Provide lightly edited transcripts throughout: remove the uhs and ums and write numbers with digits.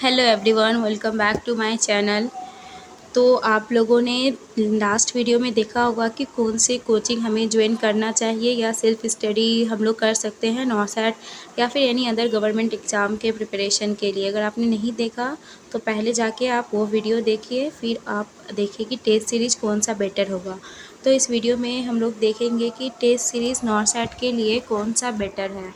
Hello everyone, welcome back to my channel. तो आप लोगों ने लास्ट वीडियो में देखा होगा कि कौन से कोचिंग हमें ज्वाइन करना चाहिए या सेल्फ स्टडी हम लोग कर सकते हैं नॉसैट या फिर एनी अदर गवर्नमेंट एग्ज़ाम के प्रिपरेशन के लिए। अगर आपने नहीं देखा तो पहले जाके आप वो वीडियो देखिए, फिर आप देखिए कि टेस्ट सीरीज़ कौन सा बेटर होगा। तो इस वीडियो में हम लोग देखेंगे कि टेस्ट सीरीज़ नॉसैट के लिए कौन सा बेटर है।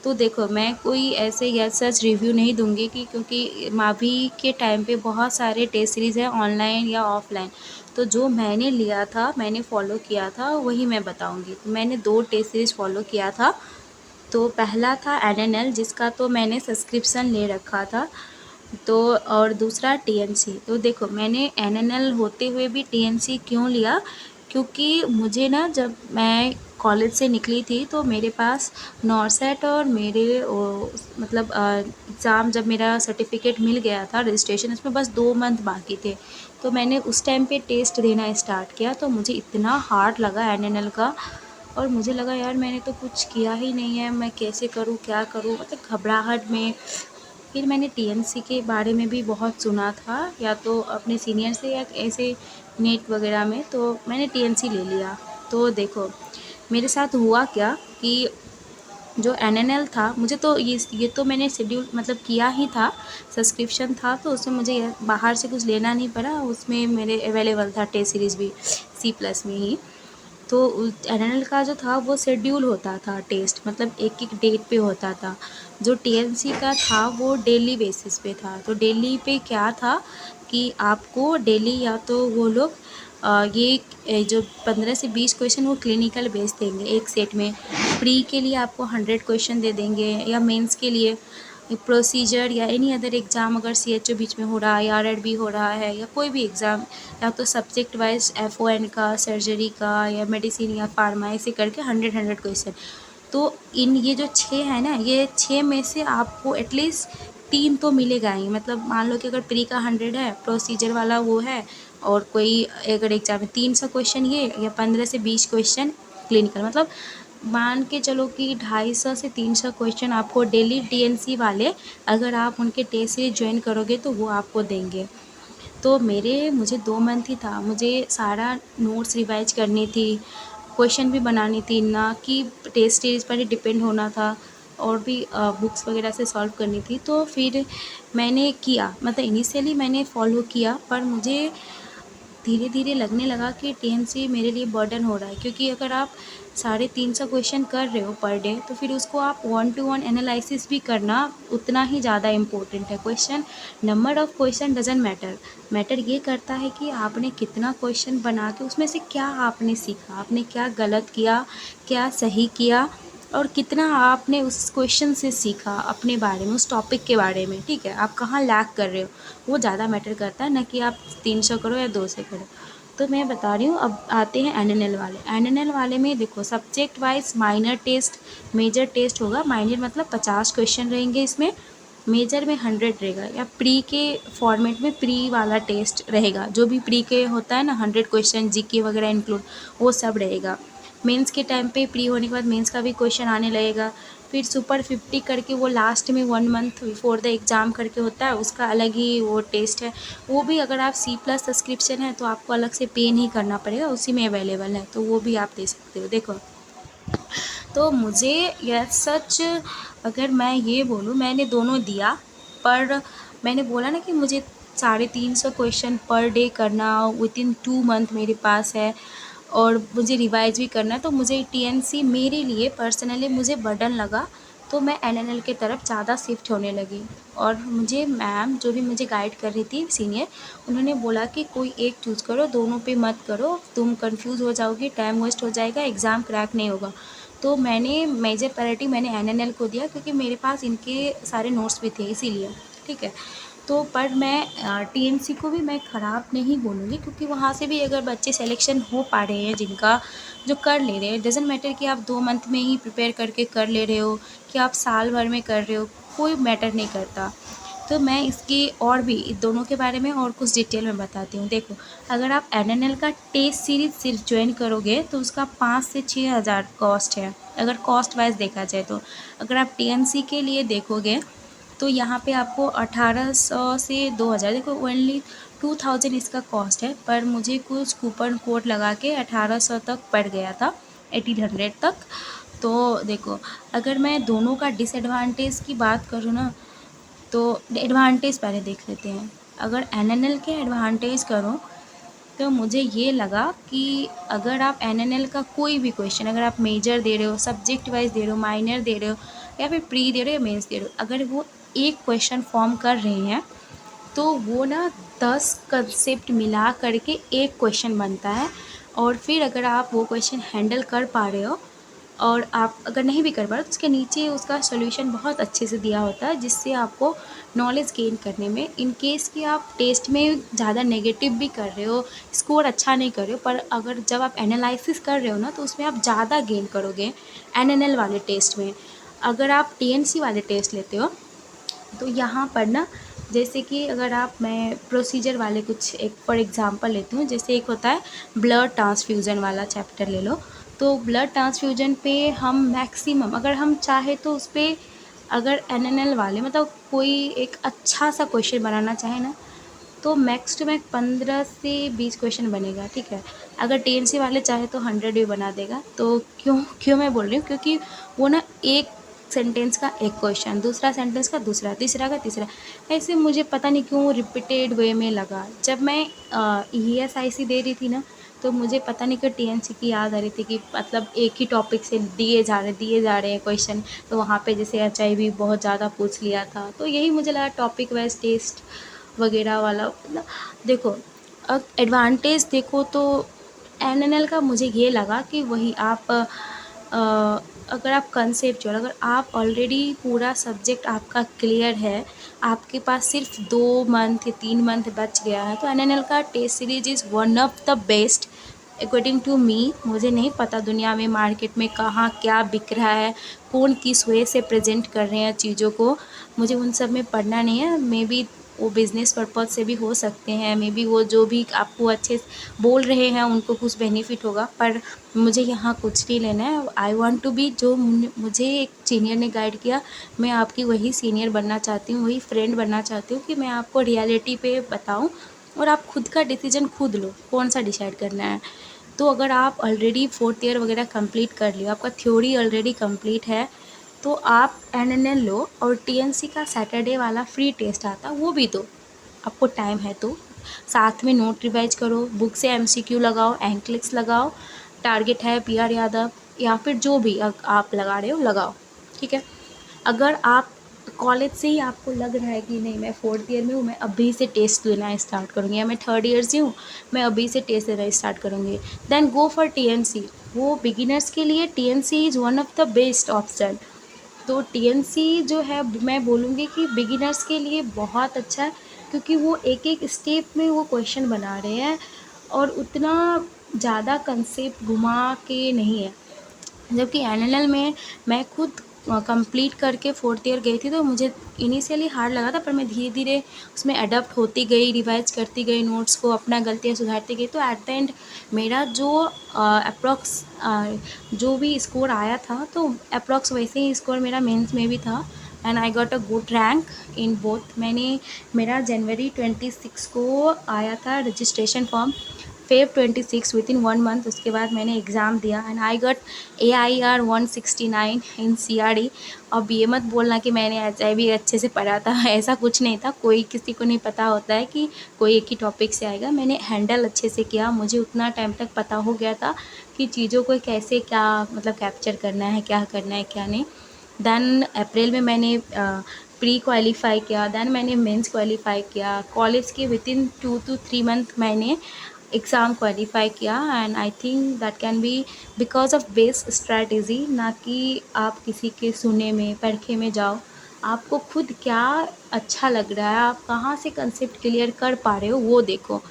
तो देखो, मैं कोई ऐसे या सच रिव्यू नहीं दूंगी कि क्योंकि अभी के टाइम पे बहुत सारे टेस्ट सीरीज़ हैं ऑनलाइन या ऑफलाइन। तो जो मैंने लिया था, मैंने फ़ॉलो किया था, वही मैं बताऊंगी। तो मैंने दो टेस्ट सीरीज़ फ़ॉलो किया था। तो पहला था एनएनएल, जिसका तो मैंने सब्सक्रिप्शन ले रखा था। तो और दूसरा टीएनसी। तो देखो, मैंने एनएनएल होते हुए भी टीएनसी क्यों लिया, क्योंकि मुझे ना, जब मैं कॉलेज से निकली थी तो मेरे पास नॉरसेट और मेरे मतलब एग्ज़ाम, जब मेरा सर्टिफिकेट मिल गया था रजिस्ट्रेशन, उसमें बस 2 मंथ बाकी थे। तो मैंने उस टाइम पे टेस्ट देना स्टार्ट किया, तो मुझे इतना हार्ड लगा एनएनएल का। और मुझे लगा यार, मैंने तो कुछ किया ही नहीं है, मैं कैसे करूँ, क्या करूँ, मतलब घबराहट में। फिर मैंने टीएनसी के बारे में भी बहुत सुना था, या तो अपने सीनियर से या ऐसे नेट वगैरह में, तो मैंने टीएनसी ले लिया। तो देखो, मेरे साथ हुआ क्या कि जो एनएनएल था, मुझे तो ये तो मैंने शेड्यूल मतलब किया ही था, सब्सक्रिप्शन था, तो उसमें मुझे बाहर से कुछ लेना नहीं पड़ा, उसमें मेरे अवेलेबल था टेस्ट सीरीज़ भी सी प्लस में ही। तो एनएनएल का जो था वो शेड्यूल होता था टेस्ट, मतलब एक एक डेट पे होता था। जो टीएनसी का था वो डेली बेसिस पे था। तो डेली पे क्या था कि आपको डेली या तो वो लोग जो 15 से 20 क्वेश्चन वो क्लिनिकल बेस देंगे एक सेट में। प्री के लिए आपको 100 क्वेश्चन दे देंगे, या मेंस के लिए प्रोसीजर या एनी अदर एग्ज़ाम, अगर सीएचओ बीच में हो रहा है या आरआरबी हो रहा है या कोई भी एग्ज़ाम, या तो सब्जेक्ट वाइज एफओएन का, सर्जरी का, या मेडिसिन या फार्मा, ऐसे करके 100 क्वेश्चन। तो इन ये जो 6 है ना, ये 6 में से आपको एटलीस्ट 3 तो मिलेगा ही। मतलब मान लो कि अगर प्री का 100 है, प्रोसीजर वाला वो है, और कोई अगर एग्ज़ाम में 300 क्वेश्चन ये, या 15 से 20 क्वेश्चन क्लिनिकल, मतलब मान के चलो कि 250 से 300 क्वेश्चन आपको डेली टीएनसी वाले, अगर आप उनके टेस्ट सीरीज ज्वाइन करोगे तो वो आपको देंगे। तो मुझे 2 मंथ ही था, मुझे सारा नोट्स रिवाइज करनी थी, क्वेश्चन भी बनानी थी, ना कि टेस्ट सीरीज़ पर ही डिपेंड होना था, और भी बुक्स वगैरह से सॉल्व करनी थी। तो फिर मैंने किया, मतलब इनिशियली मैंने फ़ॉलो किया, पर मुझे धीरे धीरे लगने लगा कि टीएनसी मेरे लिए बर्डन हो रहा है। क्योंकि अगर आप 350 क्वेश्चन कर रहे हो पर डे, तो फिर उसको आप 1 to 1 एनालिसिस भी करना उतना ही ज़्यादा इम्पोर्टेंट है। Question, number of question doesn't matter, matter ये करता है कि आपने कितना क्वेश्चन बना के उसमें से क्या आपने सीखा, आपने क्या गलत किया, क्या सही किया, और कितना आपने उस क्वेश्चन से सीखा अपने बारे में, उस टॉपिक के बारे में। ठीक है, आप कहाँ लैक कर रहे हो, वो ज़्यादा मैटर करता है, ना कि आप 300 करो या 200 करो। तो मैं बता रही हूँ, अब आते हैं एनएनएल वाले। एनएनएल वाले में देखो, subject wise minor test, major test होगा। माइनर मतलब 50 क्वेश्चन रहेंगे इसमें, मेजर में 100 रहेगा, या प्री के फॉर्मेट में प्री वाला टेस्ट रहेगा। जो भी प्री के होता है ना, 100 क्वेश्चन जीके वगैरह इंक्लूड, वो सब रहेगा। मेंस के टाइम पे प्री होने के बाद मेंस का भी क्वेश्चन आने लगेगा। फिर सुपर 50 करके वो लास्ट में 1 मंथ बिफोर द एग्ज़ाम करके होता है, उसका अलग ही वो टेस्ट है। वो भी अगर आप सी प्लस सब्सक्रिप्शन है तो आपको अलग से पे नहीं करना पड़ेगा, उसी में अवेलेबल है, तो वो भी आप दे सकते हो। देखो, तो मुझे यह सच, अगर मैं ये बोलूँ, मैंने दोनों दिया, पर मैंने बोला ना कि मुझे 350 क्वेश्चन पर डे करना विदिन 2 मंथ मेरे पास है, और मुझे रिवाइज भी करना है। तो मुझे टीएनसी मेरे लिए पर्सनली मुझे बर्डन लगा, तो मैं एनएनएल के तरफ ज़्यादा शिफ्ट होने लगी। और मुझे मैम जो भी मुझे गाइड कर रही थी, सीनियर, उन्होंने बोला कि कोई एक चूज़ करो, दोनों पे मत करो, तुम कंफ्यूज हो जाओगी, टाइम वेस्ट हो जाएगा, एग्ज़ाम क्रैक नहीं होगा। तो मैंने मेजर प्रायोरिटी मैंने एनएनएल को दिया, क्योंकि मेरे पास इनके सारे नोट्स भी थे, इसीलिए। ठीक है। तो पर मैं टीएनसी को भी मैं ख़राब नहीं बोलूँगी, क्योंकि वहाँ से भी अगर बच्चे सिलेक्शन हो पा रहे हैं, जिनका जो कर ले रहे हैं, डजेंट मैटर कि आप 2 मंथ में ही प्रिपेयर करके कर ले रहे हो, कि आप साल भर में कर रहे हो, कोई मैटर नहीं करता। तो मैं इसकी और भी दोनों के बारे में और कुछ डिटेल में बताती हूँ। देखो, अगर आप एनएनएल का टेस्ट सीरीज सिर्फ ज्वाइन करोगे तो उसका 5 से 6 हज़ार कॉस्ट है, अगर कॉस्ट वाइज देखा जाए तो। अगर आप टीएनसी के लिए देखोगे तो यहाँ पे आपको 1800 से 2000, देखो ओनली 2000 इसका कॉस्ट है, पर मुझे कुछ कूपन कोड लगा के 1800 तक पड़ गया था, 1800 तक। तो देखो, अगर मैं दोनों का डिसएडवांटेज की बात करूँ ना, तो एडवांटेज पहले देख लेते हैं। अगर एनएनएल के एडवांटेज करूँ तो मुझे ये लगा कि अगर आप एनएनएल का कोई भी क्वेश्चन, अगर आप मेजर दे रहे हो, सब्जेक्ट वाइज दे रहे हो, माइनर दे रहे हो, या फिर प्री दे रहे हो या मेंस दे रहे हो, अगर वो एक क्वेश्चन फॉर्म कर रहे हैं तो वो ना 10 कंसेप्ट मिला करके एक क्वेश्चन बनता है। और फिर अगर आप वो क्वेश्चन हैंडल कर पा रहे हो, और आप अगर नहीं भी कर पा रहे तो उसके नीचे उसका सॉल्यूशन बहुत अच्छे से दिया होता है, जिससे आपको नॉलेज गेन करने में, इन केस कि आप टेस्ट में ज़्यादा नेगेटिव भी कर रहे हो, स्कोर अच्छा नहीं कर रहे हो, पर अगर जब आप एनालिसिस कर रहे हो ना तो उसमें आप ज़्यादा गेन करोगे एनएनएल वाले टेस्ट में। अगर आप टीएनसी वाले टेस्ट लेते हो तो यहाँ पर ना, जैसे कि अगर मैं प्रोसीजर वाले कुछ एक फॉर एग्जांपल लेती हूँ, जैसे एक होता है ब्लड ट्रांसफ्यूज़न वाला चैप्टर ले लो। तो ब्लड ट्रांसफ्यूज़न पे हम मैक्सिमम, अगर हम चाहे तो उस पर, अगर एनएनएल वाले मतलब कोई एक अच्छा सा क्वेश्चन बनाना चाहे ना, तो मैक्स टू मैक्स 15 से 20 क्वेश्चन बनेगा, ठीक है। अगर टीएनसी वाले चाहे तो 100 भी बना देगा। तो क्यों क्यों मैं बोल रही हूँ, क्योंकि वो ना एक सेंटेंस का एक क्वेश्चन, दूसरा सेंटेंस का दूसरा, तीसरा का तीसरा, ऐसे मुझे पता नहीं क्यों रिपीटेड वे में लगा। जब मैं ESIC दे रही थी ना, तो मुझे पता नहीं क्यों टीएनसी की याद आ रही थी कि मतलब एक ही टॉपिक से दिए जा रहे हैं क्वेश्चन। तो वहाँ पे जैसे HIV बहुत ज़्यादा पूछ लिया था, तो यही मुझे लगा टॉपिक वाइज टेस्ट वगैरह वाला। मतलब देखो, अब एडवांटेज देखो तो एनएनएल का मुझे ये लगा कि वही आप अगर आप कंसेप्चुअल, अगर आप ऑलरेडी पूरा सब्जेक्ट आपका क्लियर है, आपके पास सिर्फ 2 मंथ या 3 मंथ बच गया है, तो एनएनएल का test series is one of the best according to me. मुझे नहीं पता दुनिया में मार्केट में कहाँ क्या बिक रहा है, कौन किस वे से प्रेजेंट कर रहे हैं चीज़ों को, मुझे उन सब में पढ़ना नहीं है। मे बी वो बिज़नेस पर्पज़ से भी हो सकते हैं, मे बी वो जो भी आपको अच्छे बोल रहे हैं उनको कुछ बेनिफिट होगा, पर मुझे यहाँ कुछ नहीं लेना है। आई वांट टू बी, जो मुझे एक सीनियर ने गाइड किया, मैं आपकी वही सीनियर बनना चाहती हूँ, वही फ्रेंड बनना चाहती हूँ कि मैं आपको रियलिटी पे बताऊँ और आप खुद का डिसीजन खुद लो कौन सा डिसाइड करना है। तो अगर आप ऑलरेडी 4th ईयर वगैरह कंप्लीट कर लियो, आपका थ्योरी ऑलरेडी कंप्लीट है, तो आप एनएनएल लो और टीएनसी का सैटरडे वाला फ्री टेस्ट आता वो भी दो, आपको टाइम है तो। साथ में नोट रिवाइज करो, बुक से एमसीक्यू लगाओ, एंक्लिक्स लगाओ, टारगेट है PR यादव, या फिर जो भी आप लगा रहे हो लगाओ, ठीक है। अगर आप कॉलेज से ही आपको लग रहा है कि नहीं मैं 4th ईयर में हूँ, मैं अभी से टेस्ट देना स्टार्ट करूँगी, या मैं 3rd ईयर से हूँ, मैं अभी से टेस्ट देना स्टार्ट करूँगी, देन गो फॉर टीएनसी। वो बिगिनर्स के लिए TNC is one of the best option. तो टीएनसी जो है मैं बोलूँगी कि बिगिनर्स के लिए बहुत अच्छा है, क्योंकि वो एक एक स्टेप में वो क्वेश्चन बना रहे हैं और उतना ज़्यादा कंसेप्ट घुमा के नहीं है। जबकि एनएनएल में मैं खुद कंप्लीट करके 4th ईयर गई थी, तो मुझे इनिशियली हार्ड लगा था, पर मैं धीरे धीरे उसमें अडॉप्ट होती गई, रिवाइज करती गई, नोट्स को अपना गलतियाँ सुधारती गई। तो एट द एंड मेरा जो अप्रॉक्स जो भी स्कोर आया था, तो अप्रॉक्स वैसे ही स्कोर मेरा मेंस में भी था, and I got a good rank in both. मेरा जनवरी 26 को आया था registration form, Feb 26 with in 1 month उसके बाद मैंने एग्ज़ाम दिया, and I got AIR 169 in CRE। अब ये मत बोलना कि मैंने HIV अच्छे से पढ़ा था, ऐसा कुछ नहीं था, कोई किसी को नहीं पता होता है कि कोई एक ही टॉपिक से आएगा। मैंने हैंडल अच्छे से किया, मुझे उतना टाइम तक पता हो गया था कि चीज़ों को कैसे क्या मतलब कैप्चर करना है, क्या करना है क्या नहीं। देन अप्रैल में मैंने प्री क्वालिफाई किया, देन मैंने मेंस क्वालिफाई किया, कॉलेज के विद इन 2 to 3 मंथ मैंने एग्ज़ाम क्वालिफाई किया, and I think that can be because of best strategy, ना कि आप किसी के सुने में परखे में जाओ। आपको खुद क्या अच्छा लग रहा है, आप कहाँ से कंसेप्ट क्लियर कर पा रहे हो वो देखो।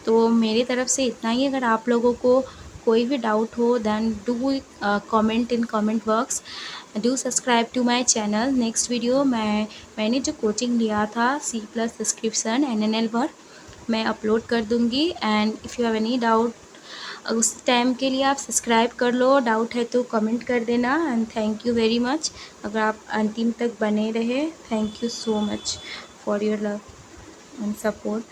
तो मेरी तरफ से इतना ही। अगर आप लोगों को कोई भी डाउट हो then do comment in comment box, do subscribe to my channel. Next video मैंने जो कोचिंग लिया था C+ सब्सक्रिप्शन NNL पर, मैं अपलोड कर दूँगी, and if you have any doubt उस टाइम के लिए आप सब्सक्राइब कर लो, डाउट है तो कमेंट कर देना। And thank you very much अगर आप अंतिम तक बने रहे। Thank you so much for your love and support.